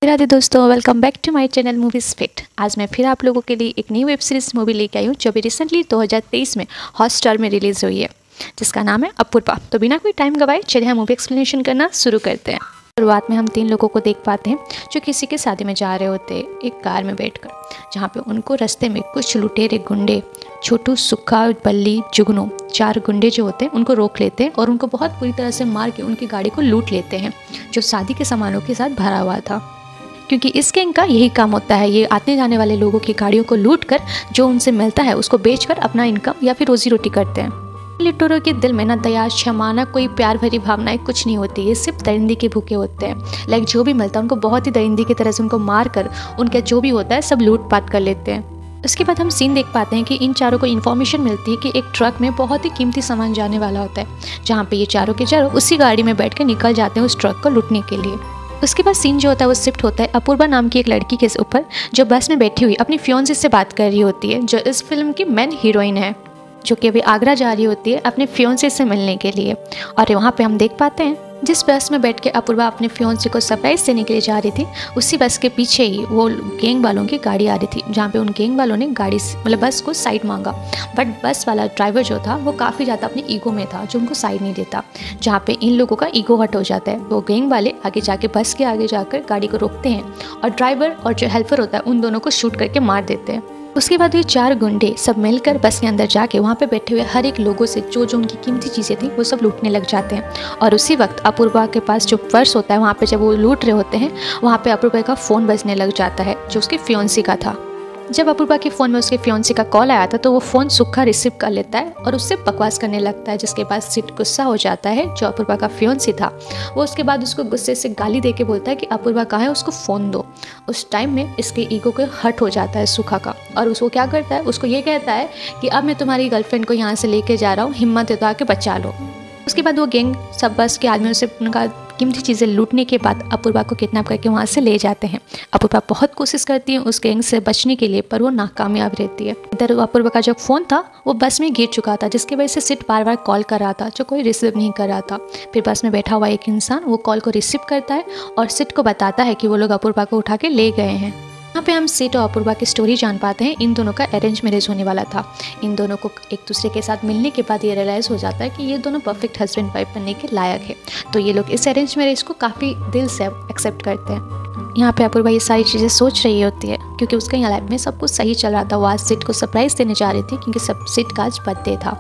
राधे दोस्तों, welcome back to my channel movies fact. आज मैं फिर आप लोगों के लिए एक न्यू वेब सीरीज मूवी लेके आई हूँ जो भी रिसेंटली 2023 में हॉटस्टार में रिलीज़ हुई है, जिसका नाम है अपूर्वा। तो बिना कोई टाइम गवाए चलिए हम मूवी एक्सप्लेनेशन करना शुरू करते हैं। शुरुआत में हम 3 लोगों को देख पाते हैं जो किसी के शादी में जा रहे होते हैं एक कार में बैठकर, जहाँ पे उनको रास्ते में कुछ लुटेरे गुंडे छोटू, सुक्खा, बल्ली, जुगनू 4 गुंडे जो होते हैं उनको रोक लेते हैं और उनको बहुत बुरी तरह से मार के उनकी गाड़ी को लूट लेते हैं जो शादी के सामानों के साथ भरा हुआ था। क्योंकि इस गैंग का यही काम होता है, ये आने जाने वाले लोगों की गाड़ियों को लूट कर जो उनसे मिलता है उसको बेचकर अपना इनकम या फिर रोजी रोटी करते हैं। लुटेरों के दिल में ना दया, क्षमा, ना कोई प्यार भरी भावनाएं कुछ नहीं होती, ये सिर्फ दरिंदी के भूखे होते हैं। लाइक जो भी मिलता है उनको बहुत ही दरिंदी की तरह से उनको मार कर उनका जो भी होता है सब लूट पाट कर लेते हैं। उसके बाद हम सीन देख पाते हैं कि इन चारों को इन्फॉर्मेशन मिलती है कि एक ट्रक में बहुत ही कीमती सामान जाने वाला होता है, जहाँ पे ये चारों के चारों उसी गाड़ी में बैठ कर निकल जाते हैं उस ट्रक को लूटने के लिए। उसके बाद सीन जो होता है वो शिफ्ट होता है अपूर्वा नाम की एक लड़की के ऊपर जो बस में बैठी हुई अपनी फियोंसे से बात कर रही होती है, जो इस फिल्म की मेन हीरोइन है, जो कि अभी आगरा जा रही होती है अपने फियोंसे से मिलने के लिए। और वहाँ पे हम देख पाते हैं जिस बस में बैठ के अपूर्वा अपने फियोंसे को सरप्राइज देने के लिए जा रही थी, उसी बस के पीछे ही वो गैंग वालों की गाड़ी आ रही थी, जहाँ पे उन गैंग वालों ने गाड़ी मतलब बस को साइड मांगा। बट बस वाला ड्राइवर जो था वो काफ़ी ज़्यादा अपनी ईगो में था, जो उनको साइड नहीं देता, जहाँ पे इन लोगों का ईगो हट हो जाता है। वो गैंग वाले आगे जाके बस के आगे जाकर गाड़ी को रोकते हैं और ड्राइवर और जो हेल्पर होता है उन दोनों को शूट करके मार देते हैं। उसके बाद ये 4 गुंडे सब मिलकर बस के अंदर जाके वहाँ पे बैठे हुए हर एक लोगों से जो जो उनकी कीमती चीज़ें थी वो सब लूटने लग जाते हैं। और उसी वक्त अपूर्वा के पास जो पर्स होता है, वहाँ पे जब वो लूट रहे होते हैं वहाँ पे अपूर्वा का फ़ोन बजने लग जाता है जो उसके फियोंसी का था। जब अपूर्वा के फ़ोन में उसके फियोंसी का कॉल आया था तो वो फ़ोन सुक्खा रिसीव कर लेता है और उससे बकवास करने लगता है, जिसके बाद सिट गुस्सा हो जाता है जो अपूर्वा का फियोंसी था। वो उसके बाद उसको गुस्से से गाली दे के बोलता है कि अपूर्वा कहाँ है, उसको फ़ोन दो। उस टाइम में इसके ईगो को हर्ट हो जाता है सुक्खा का, और उसको क्या करता है, उसको ये कहता है कि अब मैं तुम्हारी गर्लफ्रेंड को यहाँ से लेके जा रहा हूँ, हिम्मत है तो आके बचा लो। उसके बाद वो गैंग सब बस के आदमियों से उनका कीमती चीज़ें लूटने के बाद अपूर्वा को किडनैप करके वहाँ से ले जाते हैं। अपूर्वा बहुत कोशिश करती है उस गैंग से बचने के लिए, पर वो नाकामयाब रहती है। इधर अपूर्वा का जो फ़ोन था वो बस में गिर चुका था, जिसकी वजह से सिट बार बार कॉल कर रहा था जो कोई रिसीव नहीं कर रहा था। फिर बस में बैठा हुआ एक इंसान वो कॉल को रिसीव करता है और सिट को बताता है कि वो लोग अपूर्वा को उठा के ले गए हैं। यहाँ पे हम सिट और अपूर्वा की स्टोरी जान पाते हैं। इन दोनों का अरेंज मैरिज होने वाला था। इन दोनों को एक दूसरे के साथ मिलने के बाद ये रियलाइज़ हो जाता है कि ये दोनों परफेक्ट हस्बैंड वाइफ बनने के लायक है, तो ये लोग इस अरेंज मैरिज को काफ़ी दिल से एक्सेप्ट करते हैं। यहाँ पे अपूर्वा ये सारी चीज़ें सोच रही होती है क्योंकि उसका यहाँ लाइफ में सब कुछ सही चल रहा था। वो आज सिट को सरप्राइज़ देने जा रही थी क्योंकि सब सिट का आज बर्थडे था।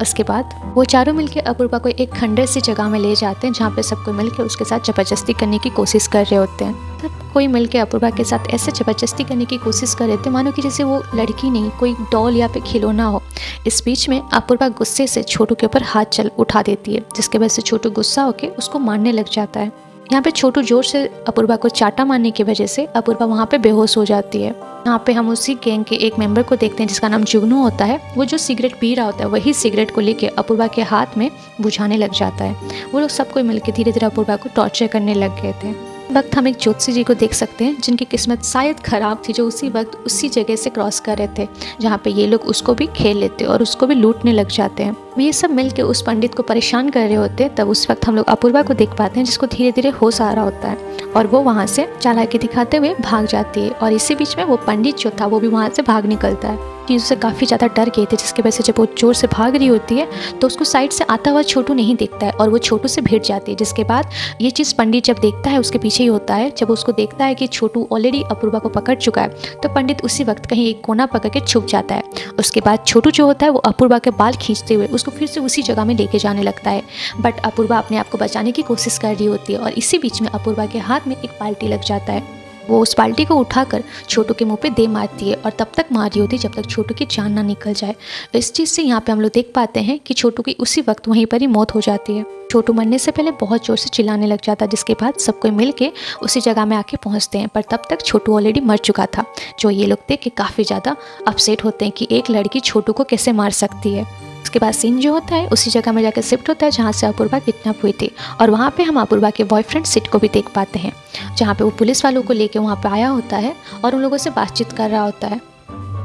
उसके बाद वो चारों मिलकर अपूर्वा को एक खंडर सी जगह में ले जाते हैं, जहाँ पे सबको मिलकर उसके साथ ज़बरदस्ती करने की कोशिश कर रहे होते हैं। तब कोई मिलकर अपूर्वा के साथ ऐसे ज़बरदस्ती करने की कोशिश कर रहे थे मानो कि जैसे वो लड़की नहीं कोई डॉल या फिर खिलौना हो। इस बीच में अपूर्वा गुस्से से छोटू के ऊपर हाथ उठा देती है, जिसके वजह से छोटू गुस्सा होकर उसको मारने लग जाता है। यहाँ पे छोटू जोर से अपूर्वा को चाटा मारने की वजह से अपूर्वा वहाँ पे बेहोश हो जाती है। यहाँ पे हम उसी गैंग के एक मेंबर को देखते हैं जिसका नाम जुगनू होता है। वो जो सिगरेट पी रहा होता है वही सिगरेट को लेके अपूर्वा के हाथ में बुझाने लग जाता है। वो लोग सबको मिलकर धीरे धीरे अपूर्वा को टॉर्चर करने लग गए थे। वक्त हम एक ज्योतिषी जी को देख सकते हैं जिनकी किस्मत शायद खराब थी, जो उसी वक्त उसी जगह से क्रॉस कर रहे थे जहाँ पे ये लोग उसको भी खेल लेते और उसको भी लूटने लग जाते हैं। ये सब मिलके उस पंडित को परेशान कर रहे होते हैं। तब उस वक्त हम लोग अपूर्वा को देख पाते हैं जिसको धीरे धीरे होश आ रहा होता है और वो वहाँ से चालाकी दिखाते हुए भाग जाती है। और इसी बीच में वो पंडित जो था वो भी वहाँ से भाग निकलता है। चीज़ों से काफ़ी ज़्यादा डर गए थे, जिसकी वजह से जब वो जोर से भाग रही होती है तो उसको साइड से आता हुआ छोटू नहीं दिखता है और वो छोटू से भिड़ जाती है। जिसके बाद ये चीज़ पंडित जब देखता है उसके पीछे ही होता है। जब उसको देखता है कि छोटू ऑलरेडी अपूर्वा को पकड़ चुका है तो पंडित उसी वक्त कहीं एक कोना पकड़ के छुप जाता है। उसके बाद छोटू जो होता है वो अपूर्वा के बाल खींचते हुए उसको फिर से उसी जगह में लेके जाने लगता है। बट अपूर्वा अपने आप को बचाने की कोशिश कर रही होती है और इसी बीच में अपूर्वा के हाथ में एक बाल्टी लग जाता है। वो उस बाल्टी को उठाकर छोटू के मुंह पे दे मारती है और तब तक मार रही होती है जब तक छोटू की जान ना निकल जाए। इस चीज़ से यहाँ पे हम लोग देख पाते हैं कि छोटू की उसी वक्त वहीं पर ही मौत हो जाती है। छोटू मरने से पहले बहुत जोर से चिल्लाने लग जाता है, जिसके बाद सब कोई मिल के उसी जगह में आके पहुँचते हैं। पर तब तक छोटू ऑलरेडी मर चुका था, जो ये लोग देख के काफ़ी ज़्यादा अपसेट होते हैं कि एक लड़की छोटू को कैसे मार सकती है। उसके बाद सीन जो होता है उसी जगह में जाकर शिफ्ट होता है जहाँ से अपूर्वा किडनैप हुई थी। और वहाँ पे हम अपूर्वा के बॉयफ्रेंड सिट को भी देख पाते हैं, जहाँ पे वो पुलिस वालों को लेके वहाँ पे आया होता है और उन लोगों से बातचीत कर रहा होता है।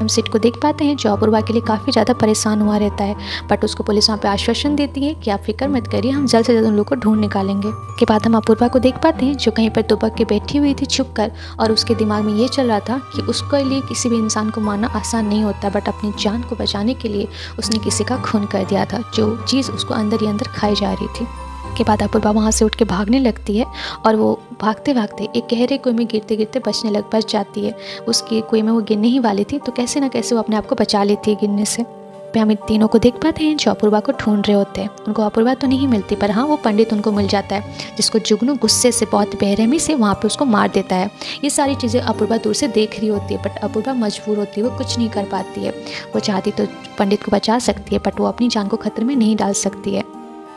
हम सिट को देख पाते हैं जो अपूर्वा के लिए काफ़ी ज़्यादा परेशान हुआ रहता है, बट उसको पुलिस वहाँ पे आश्वासन देती है कि आप फिक्र मत करिए, हम जल्द से जल्द उन लोग को ढूंढ निकालेंगे। के बाद हम अपूर्वा को देख पाते हैं जो कहीं पर दुबक के बैठी हुई थी छुप कर, और उसके दिमाग में ये चल रहा था कि उसके लिए किसी भी इंसान को मारना आसान नहीं होता, बट अपनी जान को बचाने के लिए उसने किसी का खून कर दिया था, जो चीज़ उसको अंदर ही अंदर खाई जा रही थी। के बाद अपूर्वा वहाँ से उठ के भागने लगती है और वो भागते भागते एक गहरे कुएं में गिरते गिरते बच जाती है। उसके कुएं में वो गिरने ही वाली थी, तो कैसे ना कैसे वो अपने आप को बचा लेती है गिरने से। पे हम इन तीनों को देख पाते हैं जो अपूर्वा को ढूंढ रहे होते हैं। उनको अपूर्वा तो नहीं मिलती, पर हाँ वो पंडित उनको मिल जाता है, जिसको जुगनू गुस्से से बहुत बेरहमी से वहाँ पे उसको मार देता है। ये सारी चीज़ें अपूर्वा दूर से देख रही होती है, बट अपूर्वा मजबूर होती है, वो कुछ नहीं कर पाती है। वो चाहती तो पंडित को बचा सकती है, बट वो अपनी जान को खतरे में नहीं डाल सकती है।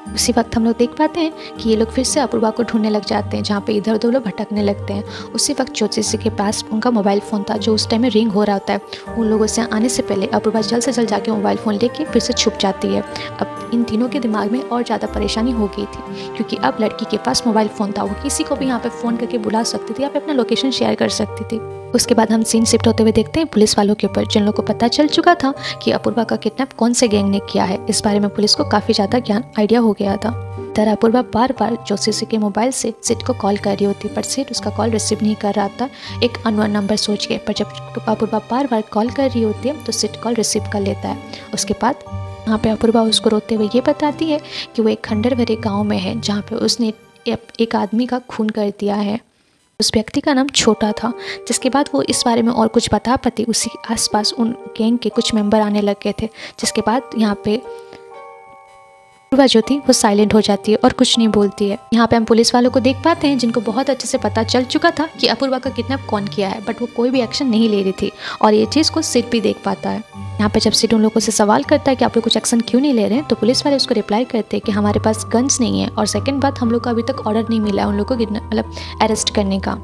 उसी वक्त हम लोग देख पाते हैं कि ये लोग फिर से अपूर्वा को ढूंढने लग जाते हैं, जहाँ पे इधर उधर लोग भटकने लगते हैं। उसी वक्त ज्योतिषी के पास उनका मोबाइल फ़ोन था जो उस टाइम में रिंग हो रहा होता है। उन लोगों से आने से पहले अपूर्वा जल्द से जल्द जाके मोबाइल फ़ोन लेके फिर से छुप जाती है। अब इन तीनों के दिमाग में और ज़्यादा परेशानी हो गई थी, क्योंकि अब लड़की के पास मोबाइल फ़ोन था, वो किसी को भी यहाँ पे फ़ोन करके बुला सकती थी, यहाँ पे अपना लोकेशन शेयर कर सकती थी। उसके बाद हम सीन शिफ्ट होते हुए देखते हैं पुलिस वालों के ऊपर, जिन लोगों को पता चल चुका था कि अपूर्वा का किडनैप कौन से गैंग ने किया है। इस बारे में पुलिस को काफ़ी ज़्यादा ज्ञान आइडिया हो गया था। तरह अपूर्वा बार बार ज्योतिषी के मोबाइल से सिट को कॉल कर रही होती, पर सिट उसका कॉल रिसीव नहीं कर रहा था एक अननोन नंबर सोच के। पर जब अपूर्वा बार बार कॉल कर रही होती है तो सिट कॉल रिसीव कर लेता है। उसके बाद यहाँ पे अपूर्वा उसको रोते हुए ये बताती है कि वो एक खंडर भरे गाँव में है, जहाँ पे उसने एक आदमी का खून कर दिया है। उस व्यक्ति का नाम छोटा था। जिसके बाद वो इस बारे में और कुछ बता पाती, उसी आसपास उन गैंग के कुछ मेंबर आने लग गए थे। जिसके बाद यहाँ पे अपूर्वा जो थी वो साइलेंट हो जाती है और कुछ नहीं बोलती है। यहाँ पे हम पुलिस वालों को देख पाते हैं जिनको बहुत अच्छे से पता चल चुका था कि अपूर्वा का किडनैप कौन किया है, बट वो कोई भी एक्शन नहीं ले रही थी, और ये चीज़ को सिट भी देख पाता है। यहाँ पे जब सिट उन लोगों से सवाल करता है कि आप लोग कुछ एक्शन क्यों नहीं ले रहे हैं, तो पुलिस वाले उसको रिप्लाई करते हैं कि हमारे पास गन्स नहीं है, और सेकंड बात हम लोग को अभी तक ऑर्डर नहीं मिला है उन लोगों को मतलब अरेस्ट करने का।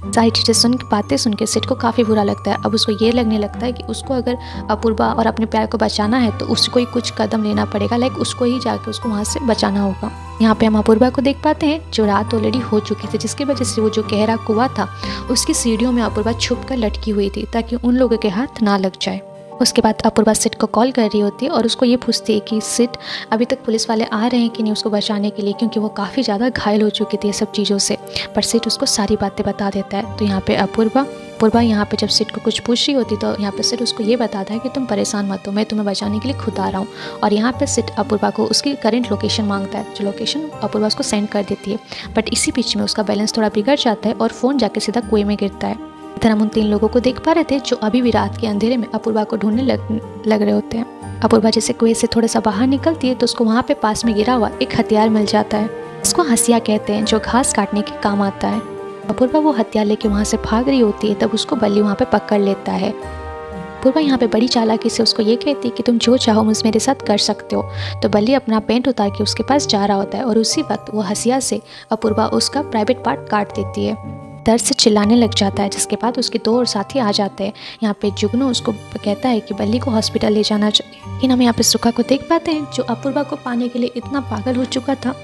सारी चीज़ें बातें सुन के सिट को काफ़ी बुरा लगता है। अब उसको ये लगने लगता है कि उसको अगर अपूर्वा और अपने प्यार को बचाना है तो उसको ही कुछ कदम लेना पड़ेगा, लाइक उसको ही जाके उसको वहाँ से बचाना होगा। यहाँ पे हम अपूर्वा को देख पाते हैं जो रात ऑलरेडी हो चुकी थी, जिसकी वजह से वो जो गहरा कुआं था उसकी सीढ़ियों में अपूर्वा छुप कर लटकी हुई थी, ताकि उन लोगों के हाथ ना लग जाए। उसके बाद अपूर्वा सिट को कॉल कर रही होती है और उसको ये पूछती है कि सिट अभी तक पुलिस वाले आ रहे हैं कि नहीं उसको बचाने के लिए, क्योंकि वो काफ़ी ज़्यादा घायल हो चुकी थी ये सब चीज़ों से। पर सिट उसको सारी बातें बता देता है। तो यहाँ पे अपूर्वा यहाँ पे जब सिट को कुछ पूछ रही होती तो यहाँ पे सिट उसको ये बताता है कि तुम परेशान मत हो, मैं तुम्हें बचाने के लिए खुद आ रहा हूँ। और यहाँ पे सिट अपूर्वा को उसकी करंट लोकेशन मांगता है, जो लोकेशन अपूर्वा उसको सेंड कर देती है। बट इसी बीच में उसका बैलेंस थोड़ा बिगड़ जाता है और फ़ोन जाके सीधा कुएं में गिरता है। इधर हम उन तीन लोगों को देख पा रहे थे जो अभी भी रात के अंधेरे में अपूर्वा को ढूंढने लग रहे होते हैं। अपूर्वा जैसे कुएं से थोड़ा सा बाहर निकलती है तो उसको वहाँ पे पास में गिरा हुआ एक हथियार मिल जाता है। इसको हंसिया कहते हैं, जो घास काटने के काम आता है। अपूर्वा वो हथियार लेके वहाँ से भाग रही होती है, तब उसको बल्ली वहाँ पे पकड़ लेता है। अपूर्वा यहाँ पे बड़ी चालाकी से उसको ये कहती है कि तुम जो चाहो मुझ मेरे साथ कर सकते हो। तो बल्ली अपना पेंट उतार के उसके पास जा रहा होता है, और उसी वक्त वो हंसिया से अपूर्वा उसका प्राइवेट पार्ट काट देती है। दर्द से चिल्लाने लग जाता है, जिसके बाद उसके दो और साथी आ जाते हैं। यहाँ पे जुगनू उसको कहता है कि बल्ली को हॉस्पिटल ले जाना चाहिए। लेकिन हम यहाँ पे सुखा को देख पाते हैं जो अपूर्वा को पाने के लिए इतना पागल हो चुका था,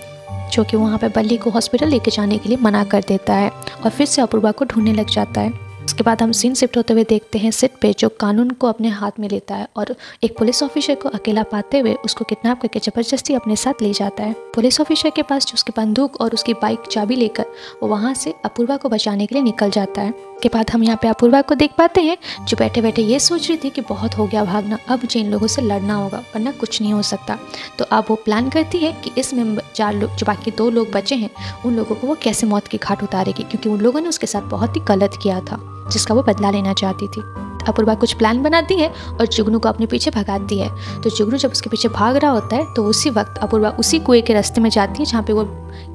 जो कि वहाँ पे बल्ली को हॉस्पिटल लेके जाने के लिए मना कर देता है और फिर से अपूर्वा को ढूंढने लग जाता है। उसके बाद हम सीन शिफ्ट होते हुए देखते हैं सिट पे, जो कानून को अपने हाथ में लेता है और एक पुलिस ऑफिसर को अकेला पाते हुए उसको किडनैप करके जबरदस्ती अपने साथ ले जाता है। पुलिस ऑफिसर के पास जो उसकी बंदूक और उसकी बाइक चाबी लेकर वो वहाँ से अपूर्वा को बचाने के लिए निकल जाता है। के बाद हम यहाँ पे अपूर्वा को देख पाते हैं जो बैठे बैठे ये सोच रही थी कि बहुत हो गया भागना, अब मुझे इन लोगों से लड़ना होगा वरना कुछ नहीं हो सकता। तो अब वो प्लान करती है कि इसमें 4 लोग जो बाकी 2 लोग बचे हैं उन लोगों को वो कैसे मौत की घाट उतारेगी, क्योंकि उन लोगों ने उसके साथ बहुत ही गलत किया था जिसका वो बदला लेना चाहती थी। अपूर्वा कुछ प्लान बनाती है और जुगनू को अपने पीछे भगाती है। तो जुगनू जब उसके पीछे भाग रहा होता है तो उसी वक्त अपूर्वा उसी कुएं के रास्ते में जाती है जहाँ पे वो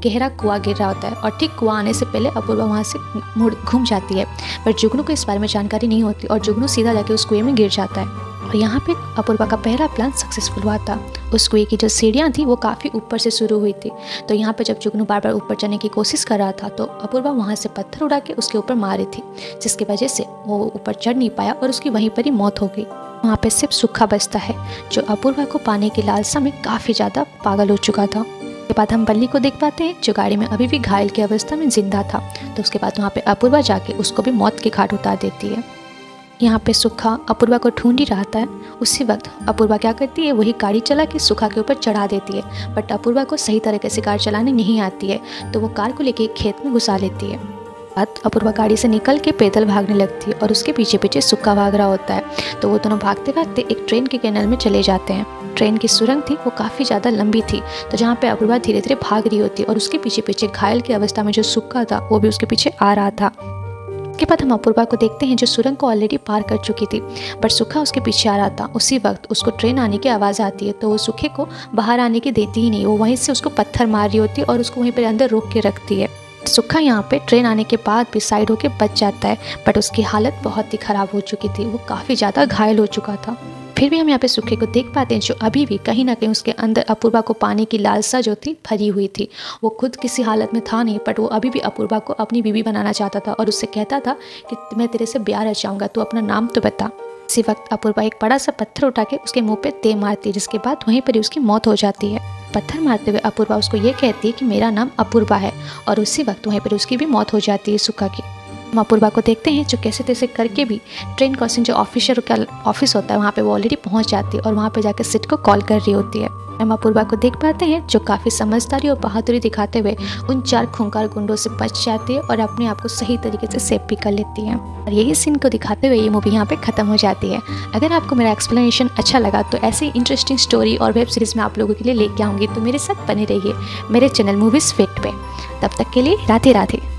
गहरा कुआं गिर रहा होता है, और ठीक कुआं आने से पहले अपूर्वा वहाँ से मुड़ घूम जाती है। पर जुगनू को इस बारे में जानकारी नहीं होती और जुगनू सीधा जाके उस कुएं में गिर जाता है। और यहाँ पे अपूर्वा का पहला प्लान सक्सेसफुल हुआ था। उस कुएं की जो सीढ़ियाँ थी वो काफ़ी ऊपर से शुरू हुई थी। तो यहाँ पे जब जुगनू बार बार ऊपर चढ़ने की कोशिश कर रहा था तो अपूर्वा वहाँ से पत्थर उड़ा के उसके ऊपर मारी थी, जिसकी वजह से वो ऊपर चढ़ नहीं पाया और उसकी वहीं पर ही मौत हो गई। वहाँ पे सिर्फ सुखा बचता है जो अपूर्वा को पाने की लालसा में काफ़ी ज़्यादा पागल हो चुका था। उसके बाद हम बल्ली को देख पाते हैं जो गाड़ी में अभी भी घायल की अवस्था में जिंदा था। तो उसके बाद वहाँ पे अपूर्वा जाके उसको भी मौत के घाट उतार देती है। यहाँ पे सुखा अपूर्वा को ढूंढ ही रहा था। उसी वक्त अपूर्वा क्या करती है, वही गाड़ी चला के सुखा के ऊपर चढ़ा देती है। बट अपूर्वा को सही तरीके से कार चलाने नहीं आती है, तो वो कार को लेके खेत में घुसा लेती है। अपूर्वा गाड़ी से निकल के पैदल भागने लगती है और उसके पीछे पीछे सुक्का भाग रहा होता है। तो वो दोनों भागते भागते एक ट्रेन के कैनल में चले जाते हैं। ट्रेन की सुरंग थी वो काफ़ी ज़्यादा लंबी थी, तो जहाँ पे अपूर्वा धीरे धीरे भाग रही होती है और उसके पीछे पीछे घायल की अवस्था में जो सुक्का था वो भी उसके पीछे आ रहा था। उसके बाद हम अपूर्वा को देखते हैं जो सुरंग को ऑलरेडी पार कर चुकी थी, पर सुखा उसके पीछे आ रहा था। उसी वक्त उसको ट्रेन आने की आवाज़ आती है, तो वो सुखे को बाहर आने की देती ही नहीं, वो वहीं से उसको पत्थर मार रही होती है और उसको वहीं पर अंदर रोक के रखती है। सुखा यहाँ पे ट्रेन आने के बाद भी साइड होके बच जाता है, बट उसकी हालत बहुत ही ख़राब हो चुकी थी, वो काफ़ी ज़्यादा घायल हो चुका था। फिर भी हम यहाँ पे सुखे को देख पाते हैं जो अभी भी कहीं ना कहीं उसके अंदर अपूर्वा को पाने की लालसा जो थी भरी हुई थी। वो खुद किसी हालत में था नहीं, बट वो अभी भी अपूर्वा को अपनी बीवी बनाना चाहता था और उससे कहता था कि मैं तेरे से ब्याह रचाऊंगा, तो अपना नाम तो बता। इसी वक्त अपूर्वा एक बड़ा सा पत्थर उठा के उसके मुंह पे दे मारती है, जिसके बाद वहीं पर ही उसकी मौत हो जाती है। पत्थर मारते हुए अपूर्वा उसको ये कहती है कि मेरा नाम अपूर्वा है, और उसी वक्त वहीं पर उसकी भी मौत हो जाती है सुखा की। हम अपूर्वा को देखते हैं जो कैसे तैसे करके भी ट्रेन क्रॉसिंग जो ऑफिसर का ऑफिस होता है वहाँ पे वो ऑलरेडी पहुँच जाती है और वहाँ पे जाकर सिट को कॉल कर रही होती है। हम अपूर्वा को देख पाते हैं जो काफ़ी समझदारी और बहादुरी दिखाते हुए उन 4 खूंखार गुंडों से बच जाती है और अपने आप को सही तरीके से सेव भी कर लेती है। और यही सीन को दिखाते हुए ये मूवी यहाँ पे ख़त्म हो जाती है। अगर आपको मेरा एक्सप्लेनेशन अच्छा लगा तो ऐसी इंटरेस्टिंग स्टोरी और वेब सीरीज़ मैं आप लोगों के लिए लेके आऊँगी, तो मेरे साथ बने रहिए मेरे चैनल मूवीज़ फिट पे। तब तक के लिए राधे राधे।